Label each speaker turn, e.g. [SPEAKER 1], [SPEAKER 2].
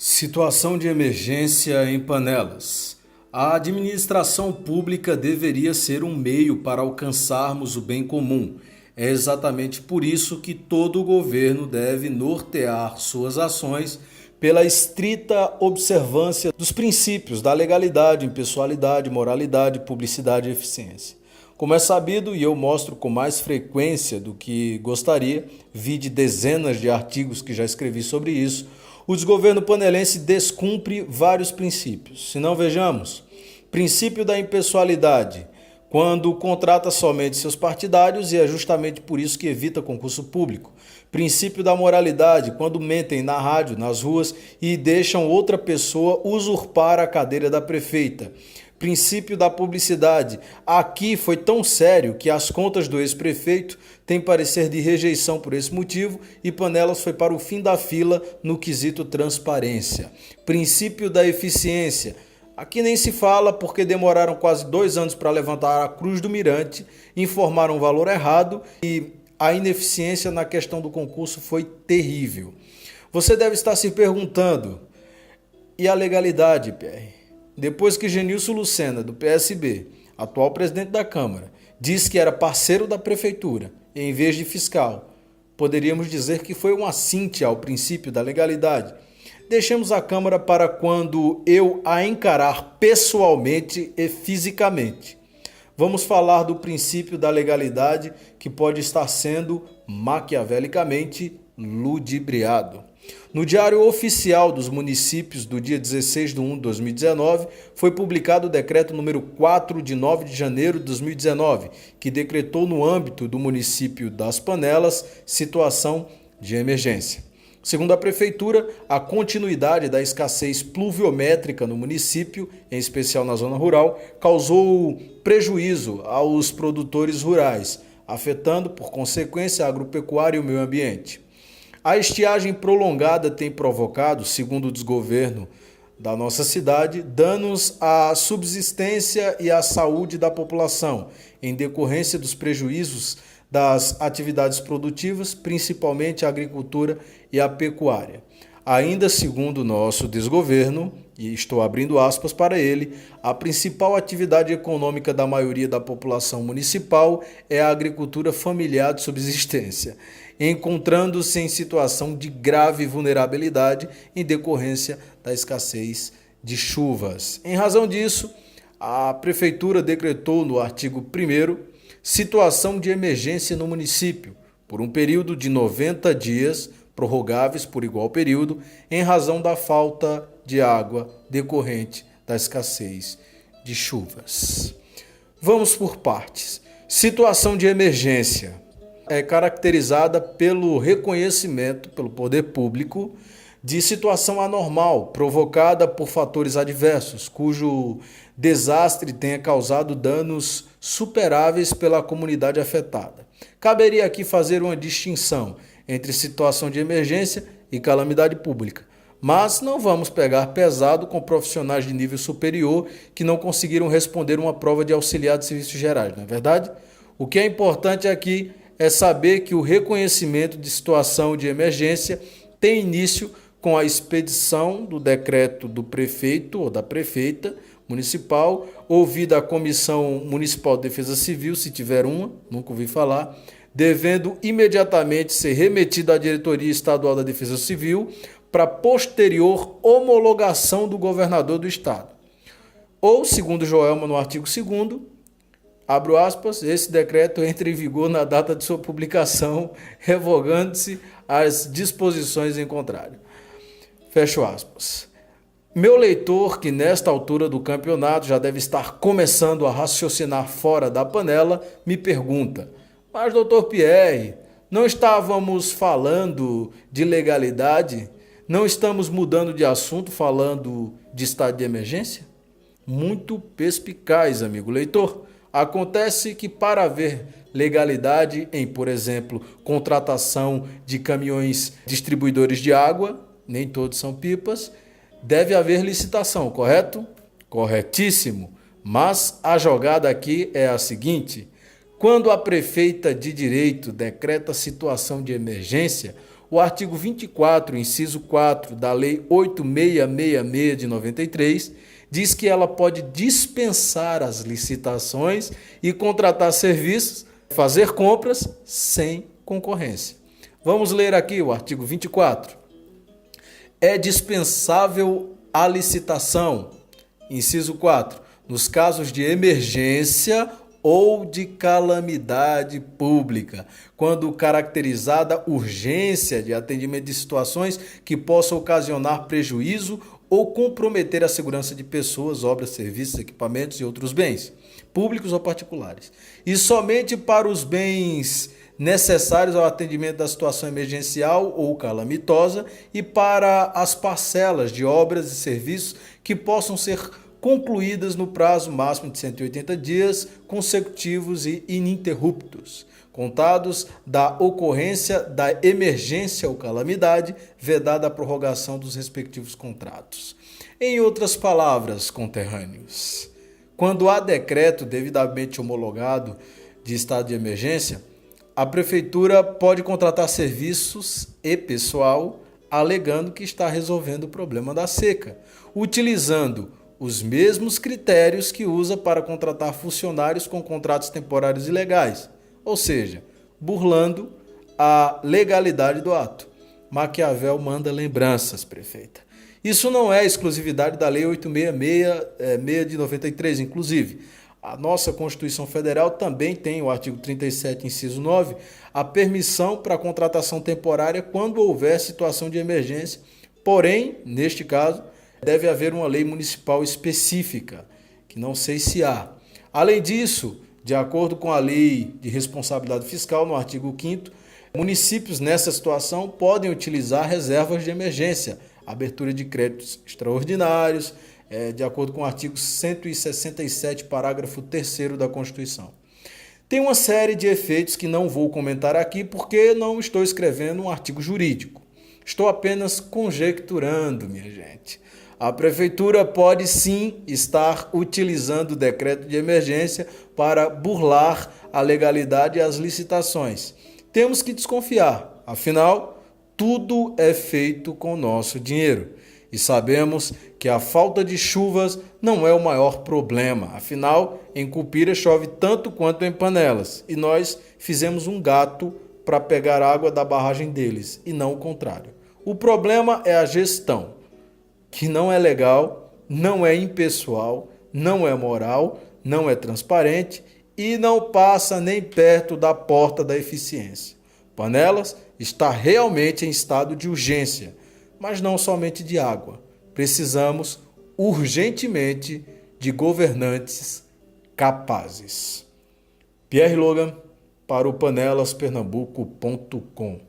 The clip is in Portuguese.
[SPEAKER 1] Situação de emergência em Panelas. A administração pública deveria ser um meio para alcançarmos o bem comum. É exatamente por isso que todo o governo deve nortear suas ações pela estrita observância dos princípios da legalidade, impessoalidade, moralidade, publicidade e eficiência. Como é sabido, e eu mostro com mais frequência do que gostaria, vide dezenas de artigos que já escrevi sobre isso, o desgoverno panelense descumpre vários princípios. Se não, vejamos. Princípio da impessoalidade, quando contrata somente seus partidários e é justamente por isso que evita concurso público. Princípio da moralidade, quando mentem na rádio, nas ruas e deixam outra pessoa usurpar a cadeira da prefeita. Princípio da publicidade. Aqui foi tão sério que as contas do ex-prefeito têm parecer de rejeição por esse motivo e Panelas foi para o fim da fila no quesito transparência. Princípio da eficiência. Aqui nem se fala porque demoraram quase 2 anos para levantar a cruz do mirante, informaram o valor errado e a ineficiência na questão do concurso foi terrível. Você deve estar se perguntando, e a legalidade, PR? Depois que Genilson Lucena, do PSB, atual presidente da Câmara, disse que era parceiro da prefeitura, em vez de fiscal, poderíamos dizer que foi um assinte ao princípio da legalidade. Deixemos a Câmara para quando eu a encarar pessoalmente e fisicamente. Vamos falar do princípio da legalidade que pode estar sendo maquiavelicamente ludibriado. No Diário Oficial dos Municípios do dia 16 de 1 de 2019, foi publicado o decreto número 4 de 9 de janeiro de 2019, que decretou no âmbito do município das Panelas situação de emergência. Segundo a Prefeitura, a continuidade da escassez pluviométrica no município, em especial na zona rural, causou prejuízo aos produtores rurais, afetando, por consequência, a agropecuária e o meio ambiente. A estiagem prolongada tem provocado, segundo o desgoverno da nossa cidade, danos à subsistência e à saúde da população, em decorrência dos prejuízos das atividades produtivas, principalmente a agricultura e a pecuária. Ainda segundo o nosso desgoverno, e estou abrindo aspas para ele, a principal atividade econômica da maioria da população municipal é a agricultura familiar de subsistência, encontrando-se em situação de grave vulnerabilidade em decorrência da escassez de chuvas. Em razão disso, a Prefeitura decretou no artigo 1º situação de emergência no município, por um período de 90 dias, prorrogáveis por igual período, em razão da falta de água decorrente da escassez de chuvas. Vamos por partes. Situação de emergência é caracterizada pelo reconhecimento pelo poder público de situação anormal provocada por fatores adversos, cujo desastre tenha causado danos superáveis pela comunidade afetada. Caberia aqui fazer uma distinção entre situação de emergência e calamidade pública, mas não vamos pegar pesado com profissionais de nível superior que não conseguiram responder uma prova de auxiliar de serviços gerais, não é verdade? O que é importante aqui é saber que o reconhecimento de situação de emergência tem início com a expedição do decreto do prefeito ou da prefeita municipal, ouvida a Comissão Municipal de Defesa Civil, se tiver uma, nunca ouvi falar, devendo imediatamente ser remetida à Diretoria Estadual da Defesa Civil para posterior homologação do governador do estado. Ou, segundo Joelma, no artigo 2º, abro aspas, esse decreto entra em vigor na data de sua publicação, revogando-se as disposições em contrário. Fecho aspas. Meu leitor, que nesta altura do campeonato já deve estar começando a raciocinar fora da panela, me pergunta, mas doutor Pierre, não estávamos falando de legalidade? Não estamos mudando de assunto falando de estado de emergência? Muito perspicaz, amigo leitor. Acontece que para haver legalidade em, por exemplo, contratação de caminhões distribuidores de água, nem todos são pipas, deve haver licitação, correto? Corretíssimo. Mas a jogada aqui é a seguinte: quando a prefeita de direito decreta situação de emergência, O artigo 24, inciso 4 da Lei 8666 de 93, diz que ela pode dispensar as licitações e contratar serviços, fazer compras sem concorrência. Vamos ler aqui o artigo 24. É dispensável a licitação, inciso 4, nos casos de emergência ou de calamidade pública, quando caracterizada urgência de atendimento de situações que possam ocasionar prejuízo ou comprometer a segurança de pessoas, obras, serviços, equipamentos e outros bens, públicos ou particulares. E somente para os bens necessários ao atendimento da situação emergencial ou calamitosa e para as parcelas de obras e serviços que possam ser concluídas no prazo máximo de 180 dias consecutivos e ininterruptos, contados da ocorrência da emergência ou calamidade, vedada a prorrogação dos respectivos contratos. Em outras palavras, conterrâneos, quando há decreto devidamente homologado de estado de emergência, a Prefeitura pode contratar serviços e pessoal alegando que está resolvendo o problema da seca, utilizando os mesmos critérios que usa para contratar funcionários com contratos temporários ilegais, ou seja, burlando a legalidade do ato. Maquiavel manda lembranças, prefeita. Isso não é exclusividade da Lei 8666 de 93, inclusive. A nossa Constituição Federal também tem, o artigo 37, inciso 9, a permissão para a contratação temporária quando houver situação de emergência. Porém, neste caso, deve haver uma lei municipal específica, que não sei se há. Além disso, de acordo com a Lei de Responsabilidade Fiscal, no artigo 5º, municípios nessa situação podem utilizar reservas de emergência, abertura de créditos extraordinários, de acordo com o artigo 167, parágrafo 3º da Constituição. Tem uma série de efeitos que não vou comentar aqui porque não estou escrevendo um artigo jurídico. Estou apenas conjecturando, minha gente. A Prefeitura pode sim estar utilizando o decreto de emergência para burlar a legalidade e as licitações. Temos que desconfiar, afinal, tudo é feito com nosso dinheiro. E sabemos que a falta de chuvas não é o maior problema. Afinal, em Cupira chove tanto quanto em Panelas. E nós fizemos um gato para pegar água da barragem deles, e não o contrário. O problema é a gestão, que não é legal, não é impessoal, não é moral, não é transparente e não passa nem perto da porta da eficiência. Panelas está realmente em estado de urgência, mas não somente de água. Precisamos urgentemente de governantes capazes. Pierre Logan para o panelaspernambuco.com